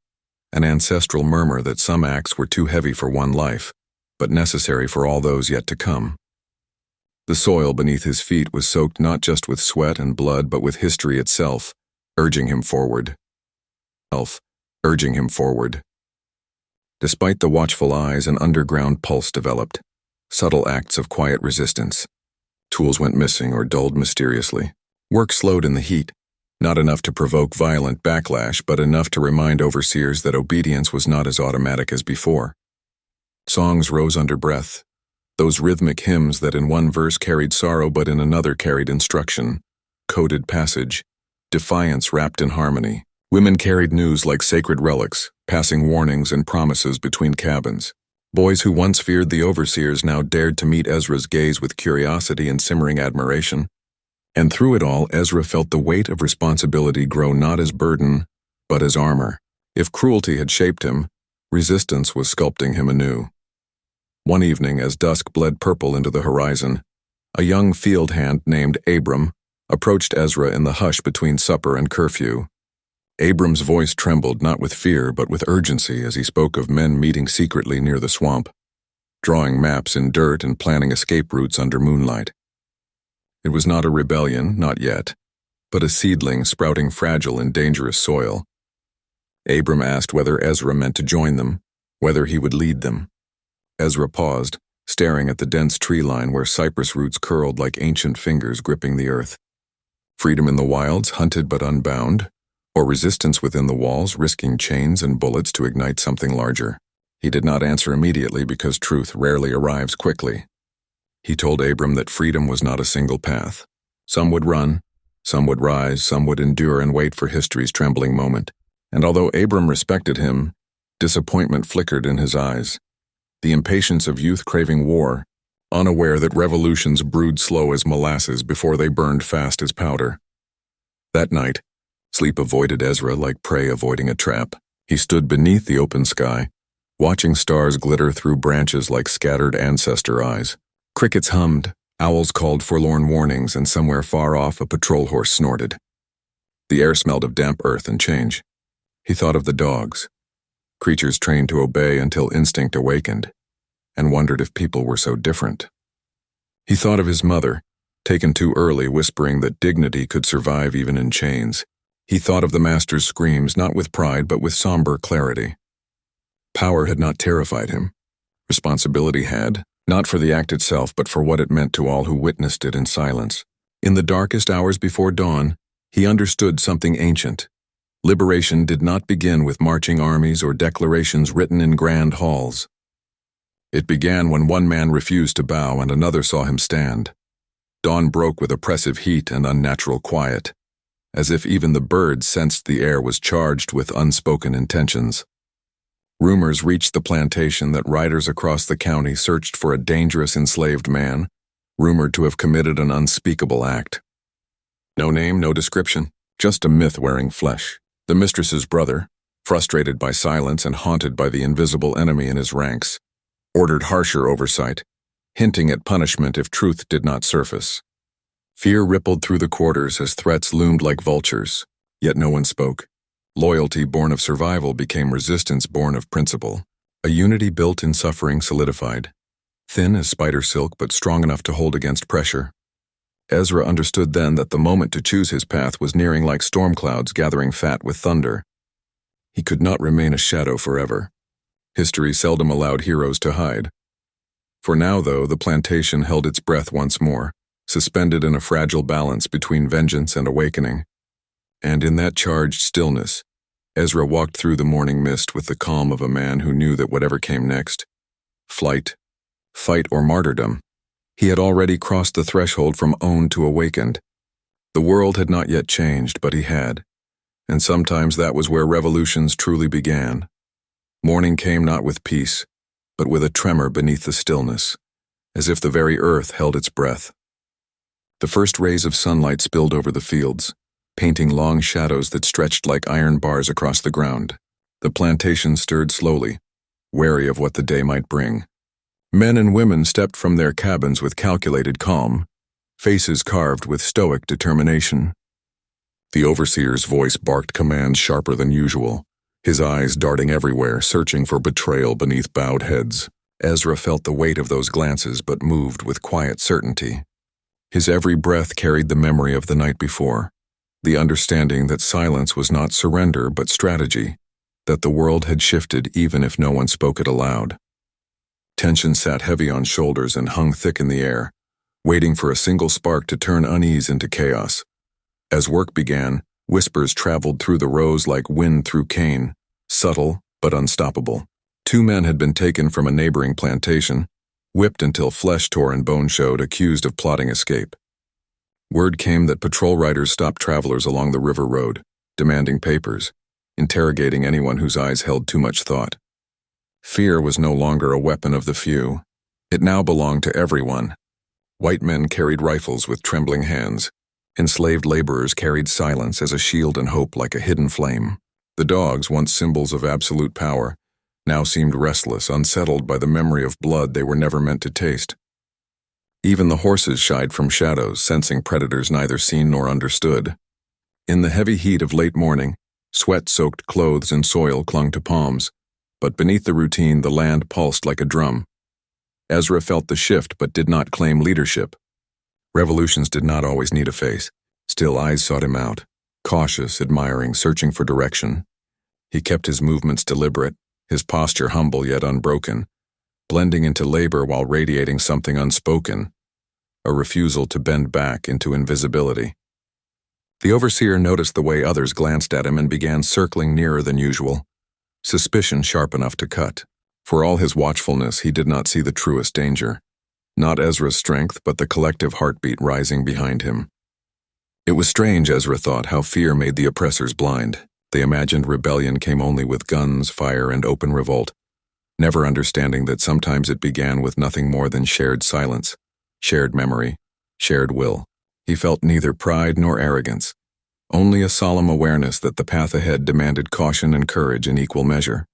An ancestral murmur that some acts were too heavy for one life, but necessary for all those yet to come. The soil beneath his feet was soaked not just with sweat and blood, but with history itself, urging him forward. Despite the watchful eyes, an underground pulse developed, subtle acts of quiet resistance. Tools went missing or dulled mysteriously. Work slowed in the heat. Not enough to provoke violent backlash, but enough to remind overseers that obedience was not as automatic as before. Songs rose under breath, those rhythmic hymns that in one verse carried sorrow but in another carried instruction, coded passage, defiance wrapped in harmony. Women carried news like sacred relics, passing warnings and promises between cabins. Boys who once feared the overseers now dared to meet Ezra's gaze with curiosity and simmering admiration. And through it all, Ezra felt the weight of responsibility grow not as burden, but as armor. If cruelty had shaped him, resistance was sculpting him anew. One evening, as dusk bled purple into the horizon, a young field hand named Abram approached Ezra in the hush between supper and curfew. Abram's voice trembled not with fear but with urgency as he spoke of men meeting secretly near the swamp, drawing maps in dirt and planning escape routes under moonlight. It was not a rebellion, not yet, but a seedling sprouting fragile in dangerous soil. Abram asked whether Ezra meant to join them, whether he would lead them. Ezra paused, staring at the dense tree line where cypress roots curled like ancient fingers gripping the earth. Freedom in the wilds, hunted but unbound, or resistance within the walls, risking chains and bullets to ignite something larger. He did not answer immediately because truth rarely arrives quickly. He told Abram that freedom was not a single path. Some would run, some would rise, some would endure and wait for history's trembling moment. And although Abram respected him, disappointment flickered in his eyes. The impatience of youth craving war, unaware that revolutions brewed slow as molasses before they burned fast as powder. That night, sleep avoided Ezra like prey avoiding a trap. He stood beneath the open sky, watching stars glitter through branches like scattered ancestor eyes. Crickets hummed, owls called forlorn warnings, and somewhere far off a patrol horse snorted. The air smelled of damp earth and change. He thought of the dogs, creatures trained to obey until instinct awakened, and wondered if people were so different. He thought of his mother, taken too early, whispering that dignity could survive even in chains. He thought of the master's screams, not with pride but with somber clarity. Power had not terrified him. Responsibility had, not for the act itself but for what it meant to all who witnessed it in silence. In the darkest hours before dawn, he understood something ancient. Liberation did not begin with marching armies or declarations written in grand halls. It began when one man refused to bow and another saw him stand. Dawn broke with oppressive heat and unnatural quiet, as if even the birds sensed the air was charged with unspoken intentions. Rumors reached the plantation that riders across the county searched for a dangerous enslaved man, rumored to have committed an unspeakable act. No name, no description, just a myth wearing flesh. The mistress's brother, frustrated by silence and haunted by the invisible enemy in his ranks, ordered harsher oversight, hinting at punishment if truth did not surface. Fear rippled through the quarters as threats loomed like vultures, yet no one spoke. Loyalty born of survival became resistance born of principle. A unity built in suffering solidified, thin as spider silk but strong enough to hold against pressure. Ezra understood then that the moment to choose his path was nearing like storm clouds gathering fat with thunder. He could not remain a shadow forever. History seldom allowed heroes to hide. For now, though, the plantation held its breath once more, suspended in a fragile balance between vengeance and awakening. And in that charged stillness, Ezra walked through the morning mist with the calm of a man who knew that whatever came next, flight, fight, or martyrdom, he had already crossed the threshold from owned to awakened. The world had not yet changed, but he had, and sometimes that was where revolutions truly began. Morning came not with peace, but with a tremor beneath the stillness, as if the very earth held its breath. The first rays of sunlight spilled over the fields, painting long shadows that stretched like iron bars across the ground. The plantation stirred slowly, wary of what the day might bring. Men and women stepped from their cabins with calculated calm, faces carved with stoic determination. The overseer's voice barked commands sharper than usual, his eyes darting everywhere, searching for betrayal beneath bowed heads. Ezra felt the weight of those glances but moved with quiet certainty. His every breath carried the memory of the night before, the understanding that silence was not surrender but strategy, that the world had shifted even if no one spoke it aloud. Tension sat heavy on shoulders and hung thick in the air, waiting for a single spark to turn unease into chaos. As work began, whispers traveled through the rows like wind through cane, subtle but unstoppable. 2 men had been taken from a neighboring plantation, whipped until flesh tore and bone showed, accused of plotting escape. Word came that patrol riders stopped travelers along the river road, demanding papers, interrogating anyone whose eyes held too much thought. Fear was no longer a weapon of the few. It now belonged to everyone. White men carried rifles with trembling hands. Enslaved laborers carried silence as a shield and hope like a hidden flame. The dogs, once symbols of absolute power, now seemed restless, unsettled by the memory of blood they were never meant to taste. Even the horses shied from shadows, sensing predators neither seen nor understood. In the heavy heat of late morning, sweat-soaked clothes and soil clung to palms, but beneath the routine the land pulsed like a drum. Ezra felt the shift but did not claim leadership. Revolutions did not always need a face. Still, eyes sought him out, cautious, admiring, searching for direction. He kept his movements deliberate, his posture humble yet unbroken, blending into labor while radiating something unspoken, a refusal to bend back into invisibility. The overseer noticed the way others glanced at him and began circling nearer than usual, suspicion sharp enough to cut. For all his watchfulness, he did not see the truest danger. Not Ezra's strength, but the collective heartbeat rising behind him. It was strange, Ezra thought, how fear made the oppressors blind. They imagined rebellion came only with guns, fire, and open revolt, never understanding that sometimes it began with nothing more than shared silence, shared memory, shared will. He felt neither pride nor arrogance, only a solemn awareness that the path ahead demanded caution and courage in equal measure.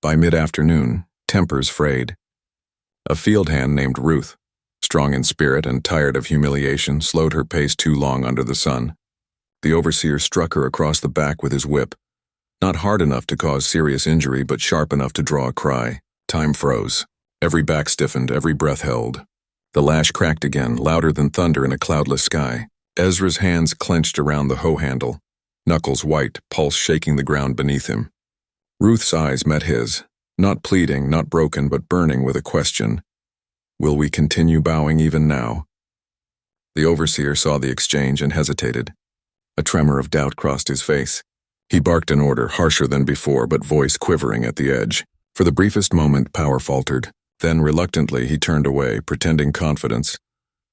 By mid-afternoon, tempers frayed. A field hand named Ruth, strong in spirit and tired of humiliation, slowed her pace too long under the sun. The overseer struck her across the back with his whip, not hard enough to cause serious injury, but sharp enough to draw a cry. Time froze. Every back stiffened, every breath held. The lash cracked again, louder than thunder in a cloudless sky. Ezra's hands clenched around the hoe handle, knuckles white, pulse shaking the ground beneath him. Ruth's eyes met his, not pleading, not broken, but burning with a question. Will we continue bowing even now? The overseer saw the exchange and hesitated. A tremor of doubt crossed his face. He barked an order, harsher than before, but voice quivering at the edge. For the briefest moment, power faltered. Then, reluctantly, he turned away, pretending confidence,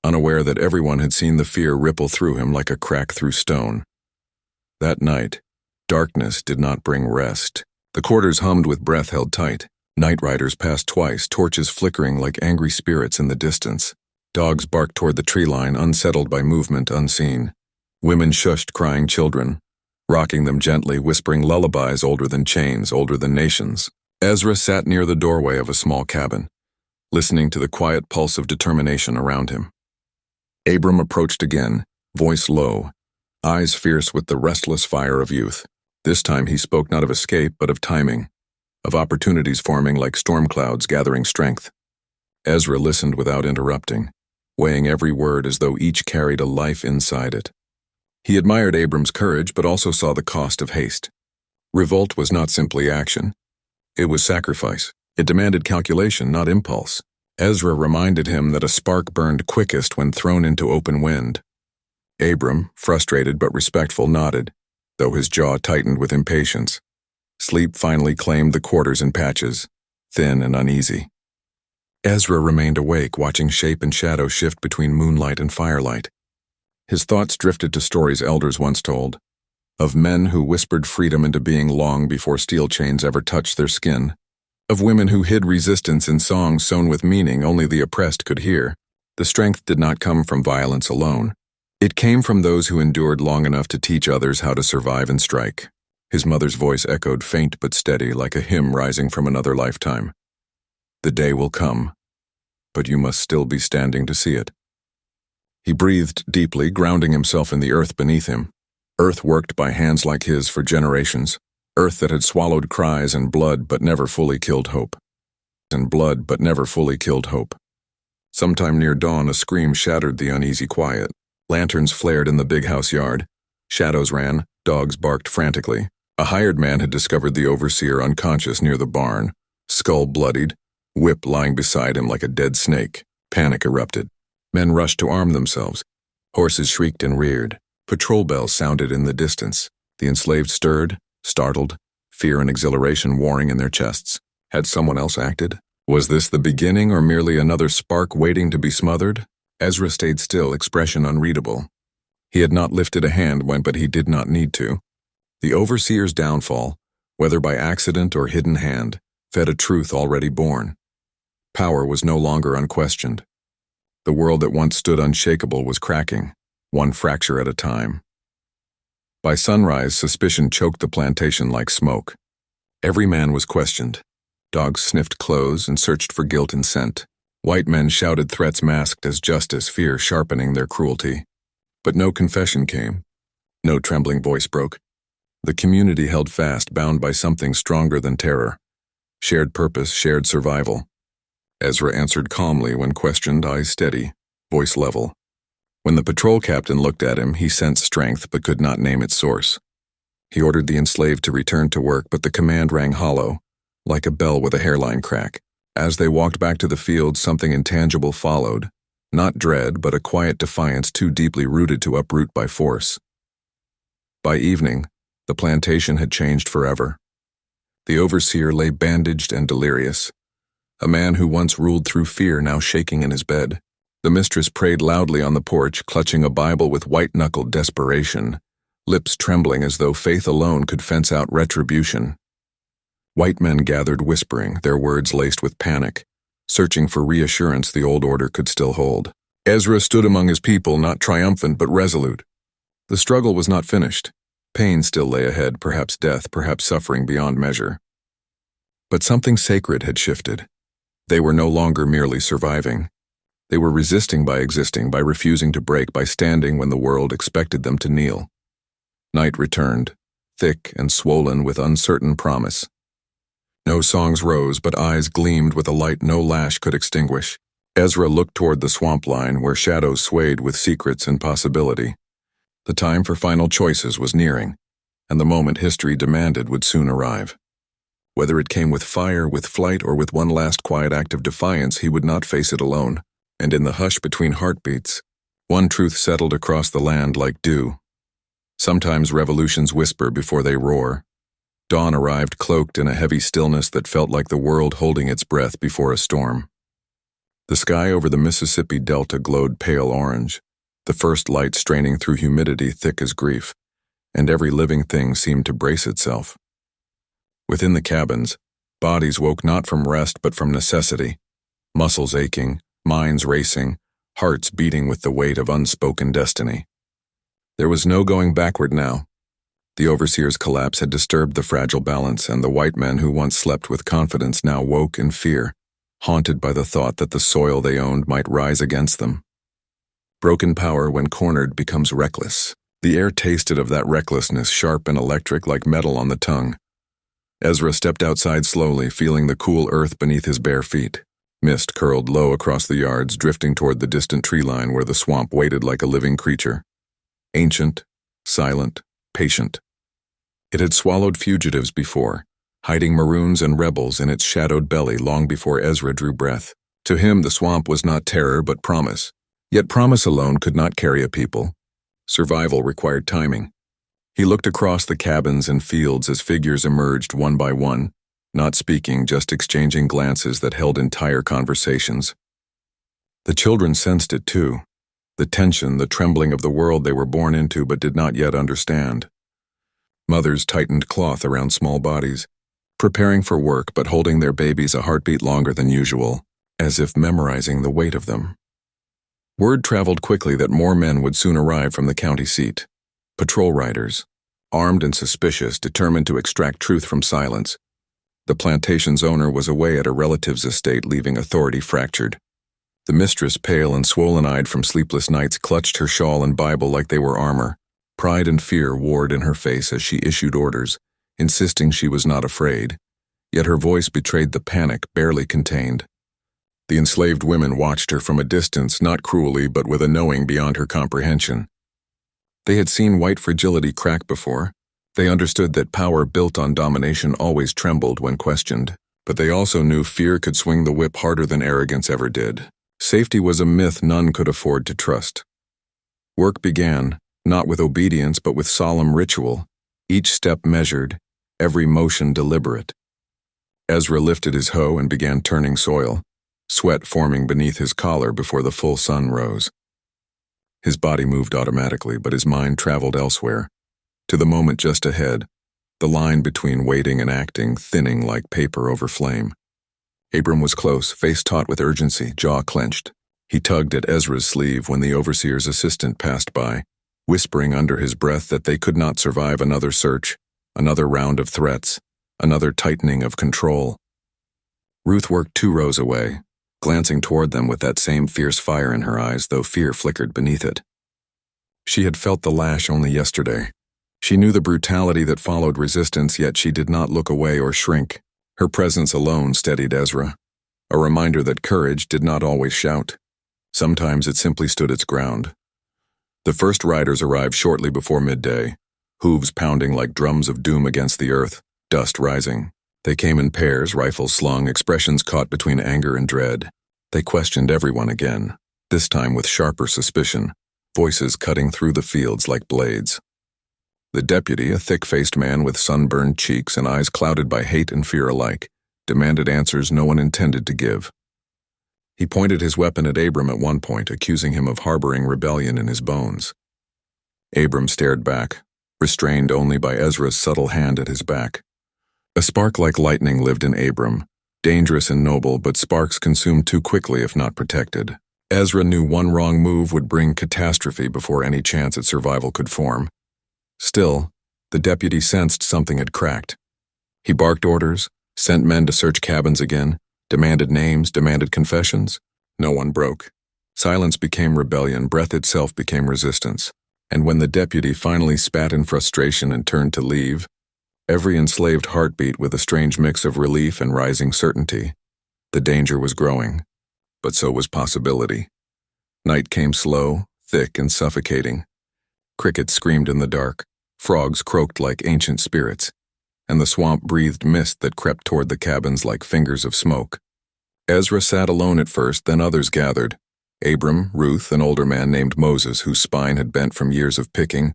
unaware that everyone had seen the fear ripple through him like a crack through stone. That night, darkness did not bring rest. The quarters hummed with breath held tight. Night riders passed twice, torches flickering like angry spirits in the distance. Dogs barked toward the tree line, unsettled by movement unseen. Women shushed crying children, rocking them gently, whispering lullabies older than chains, older than nations. Ezra sat near the doorway of a small cabin, listening to the quiet pulse of determination around him. Abram approached again, voice low, eyes fierce with the restless fire of youth. This time he spoke not of escape, but of timing, of opportunities forming like storm clouds gathering strength. Ezra listened without interrupting, weighing every word as though each carried a life inside it. He admired Abram's courage, but also saw the cost of haste. Revolt was not simply action. It was sacrifice. It demanded calculation, not impulse. Ezra reminded him that a spark burned quickest when thrown into open wind. Abram, frustrated but respectful, nodded, though his jaw tightened with impatience. Sleep finally claimed the quarters in patches, thin and uneasy. Ezra remained awake, watching shape and shadow shift between moonlight and firelight. His thoughts drifted to stories elders once told, of men who whispered freedom into being long before steel chains ever touched their skin, of women who hid resistance in songs sown with meaning only the oppressed could hear. The strength did not come from violence alone. It came from those who endured long enough to teach others how to survive and strike. His mother's voice echoed faint but steady, like a hymn rising from another lifetime. The day will come, but you must still be standing to see it. He breathed deeply, grounding himself in the earth beneath him. Earth worked by hands like his for generations. Earth that had swallowed cries and blood but never fully killed hope. Sometime near dawn, a scream shattered the uneasy quiet. Lanterns flared in the big house yard. Shadows ran, dogs barked frantically. A hired man had discovered the overseer unconscious near the barn, skull bloodied, whip lying beside him like a dead snake. Panic erupted. Men rushed to arm themselves. Horses shrieked and reared. Patrol bells sounded in the distance. The enslaved stirred, startled, fear and exhilaration warring in their chests. Had someone else acted? Was this the beginning or merely another spark waiting to be smothered? Ezra stayed still, expression unreadable. He had not lifted a hand but he did not need to. The overseer's downfall, whether by accident or hidden hand, fed a truth already born. Power was no longer unquestioned. The world that once stood unshakable was cracking, one fracture at a time. By sunrise, suspicion choked the plantation like smoke. Every man was questioned. Dogs sniffed clothes and searched for guilt and scent. White men shouted threats masked as justice, fear sharpening their cruelty. But no confession came. No trembling voice broke. The community held fast, bound by something stronger than terror. Shared purpose, shared survival. Ezra answered calmly when questioned, eyes steady, voice level. When the patrol captain looked at him, he sensed strength but could not name its source. He ordered the enslaved to return to work, but the command rang hollow, like a bell with a hairline crack. As they walked back to the field, something intangible followed, not dread, but a quiet defiance too deeply rooted to uproot by force. By evening, the plantation had changed forever. The overseer lay bandaged and delirious, a man who once ruled through fear now shaking in his bed. The mistress prayed loudly on the porch, clutching a Bible with white-knuckled desperation, lips trembling as though faith alone could fence out retribution. White men gathered whispering, their words laced with panic, searching for reassurance the old order could still hold. Ezra stood among his people, not triumphant but resolute. The struggle was not finished. Pain still lay ahead, perhaps death, perhaps suffering beyond measure. But something sacred had shifted. They were no longer merely surviving. They were resisting by existing, by refusing to break, by standing when the world expected them to kneel. Night returned, thick and swollen with uncertain promise. No songs rose, but eyes gleamed with a light no lash could extinguish. Ezra looked toward the swamp line where shadows swayed with secrets and possibility. The time for final choices was nearing, and the moment history demanded would soon arrive. Whether it came with fire, with flight, or with one last quiet act of defiance, he would not face it alone. And in the hush between heartbeats, one truth settled across the land like dew. Sometimes revolutions whisper before they roar. Dawn arrived cloaked in a heavy stillness that felt like the world holding its breath before a storm. The sky over the Mississippi Delta glowed pale orange, the first light straining through humidity thick as grief, and every living thing seemed to brace itself. Within the cabins, bodies woke not from rest but from necessity, muscles aching, minds racing, hearts beating with the weight of unspoken destiny. There was no going backward now. The overseer's collapse had disturbed the fragile balance, and the white men who once slept with confidence now woke in fear, haunted by the thought that the soil they owned might rise against them. Broken power, when cornered, becomes reckless. The air tasted of that recklessness, sharp and electric like metal on the tongue. Ezra stepped outside slowly, feeling the cool earth beneath his bare feet. Mist curled low across the yards, drifting toward the distant tree line where the swamp waited like a living creature. Ancient, silent, patient. It had swallowed fugitives before, hiding maroons and rebels in its shadowed belly long before Ezra drew breath. To him, the swamp was not terror but promise. Yet promise alone could not carry a people. Survival required timing. He looked across the cabins and fields as figures emerged one by one, not speaking, just exchanging glances that held entire conversations. The children sensed it too, the tension, the trembling of the world they were born into but did not yet understand. Mothers tightened cloth around small bodies, preparing for work but holding their babies a heartbeat longer than usual, as if memorizing the weight of them. Word traveled quickly that more men would soon arrive from the county seat. Patrol riders, armed and suspicious, determined to extract truth from silence. The plantation's owner was away at a relative's estate, leaving authority fractured. The mistress, pale and swollen-eyed from sleepless nights, clutched her shawl and Bible like they were armor. Pride and fear warred in her face as she issued orders, insisting she was not afraid. Yet her voice betrayed the panic barely contained. The enslaved women watched her from a distance, not cruelly but with a knowing beyond her comprehension. They had seen white fragility crack before. They understood that power built on domination always trembled when questioned, but they also knew fear could swing the whip harder than arrogance ever did. Safety was a myth none could afford to trust. Work began, not with obedience but with solemn ritual, each step measured, every motion deliberate. Ezra lifted his hoe and began turning soil, sweat forming beneath his collar before the full sun rose. His body moved automatically, but his mind traveled elsewhere, to the moment just ahead, the line between waiting and acting thinning like paper over flame. Abram was close, face taut with urgency, jaw clenched. He tugged at Ezra's sleeve when the overseer's assistant passed by, whispering under his breath that they could not survive another search, another round of threats, another tightening of control. Ruth worked 2 rows away, glancing toward them with that same fierce fire in her eyes, though fear flickered beneath it. She had felt the lash only yesterday. She knew the brutality that followed resistance, yet she did not look away or shrink. Her presence alone steadied Ezra, a reminder that courage did not always shout. Sometimes it simply stood its ground. The first riders arrived shortly before midday, hooves pounding like drums of doom against the earth, dust rising. They came in pairs, rifles slung, expressions caught between anger and dread. They questioned everyone again, this time with sharper suspicion, voices cutting through the fields like blades. The deputy, a thick-faced man with sunburned cheeks and eyes clouded by hate and fear alike, demanded answers no one intended to give. He pointed his weapon at Abram at one point, accusing him of harboring rebellion in his bones. Abram stared back, restrained only by Ezra's subtle hand at his back. A spark like lightning lived in Abram, dangerous and noble, but sparks consumed too quickly if not protected. Ezra knew one wrong move would bring catastrophe before any chance at survival could form. Still, the deputy sensed something had cracked. He barked orders, sent men to search cabins again, demanded names, demanded confessions. No one broke. Silence became rebellion, breath itself became resistance. And when the deputy finally spat in frustration and turned to leave, every enslaved heart beat with a strange mix of relief and rising certainty. The danger was growing, but so was possibility. Night came slow, thick, and suffocating. Crickets screamed in the dark, frogs croaked like ancient spirits, and the swamp breathed mist that crept toward the cabins like fingers of smoke. Ezra sat alone at first, then others gathered. Abram, Ruth, an older man named Moses whose spine had bent from years of picking,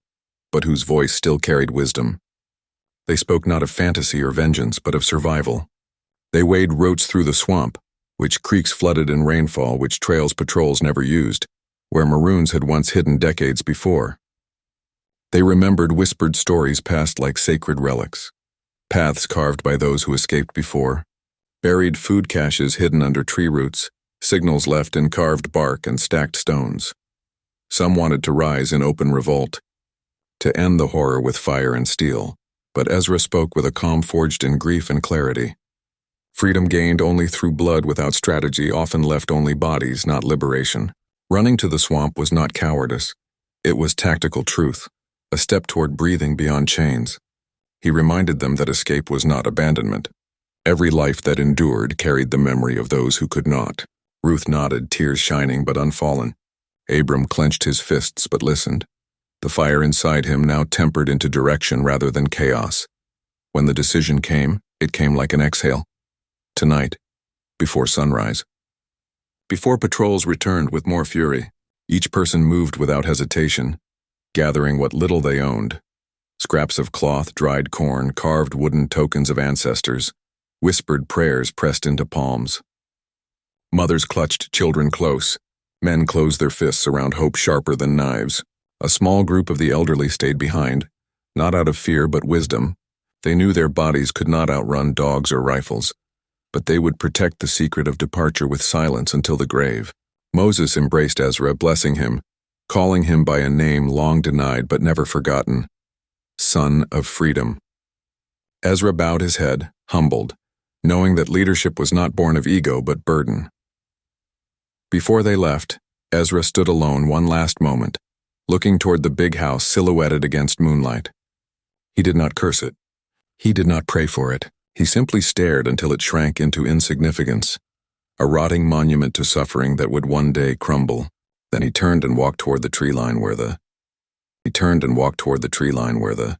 but whose voice still carried wisdom. They spoke not of fantasy or vengeance, but of survival. They wade roads through the swamp, which creeks flooded in rainfall, which trails patrols never used, where maroons had once hidden decades before. They remembered whispered stories passed like sacred relics, paths carved by those who escaped before, buried food caches hidden under tree roots, signals left in carved bark and stacked stones. Some wanted to rise in open revolt, to end the horror with fire and steel, but Ezra spoke with a calm forged in grief and clarity. Freedom gained only through blood without strategy often left only bodies, not liberation. Running to the swamp was not cowardice. It was tactical truth, a step toward breathing beyond chains. He reminded them that escape was not abandonment. Every life that endured carried the memory of those who could not. Ruth nodded, tears shining but unfallen. Abram clenched his fists but listened. The fire inside him now tempered into direction rather than chaos. When the decision came, it came like an exhale. Tonight, before sunrise. Before patrols returned with more fury, each person moved without hesitation, gathering what little they owned. Scraps of cloth, dried corn, carved wooden tokens of ancestors, whispered prayers pressed into palms. Mothers clutched children close. Men closed their fists around hope sharper than knives. A small group of the elderly stayed behind, not out of fear but wisdom. They knew their bodies could not outrun dogs or rifles, but they would protect the secret of departure with silence until the grave. Moses embraced Ezra, blessing him, calling him by a name long denied but never forgotten, Son of Freedom. Ezra bowed his head, humbled, knowing that leadership was not born of ego but burden. Before they left, Ezra stood alone one last moment, looking toward the big house silhouetted against moonlight. He did not curse it. He did not pray for it. He simply stared until it shrank into insignificance, a rotting monument to suffering that would one day crumble. Then he turned and walked toward the tree line where the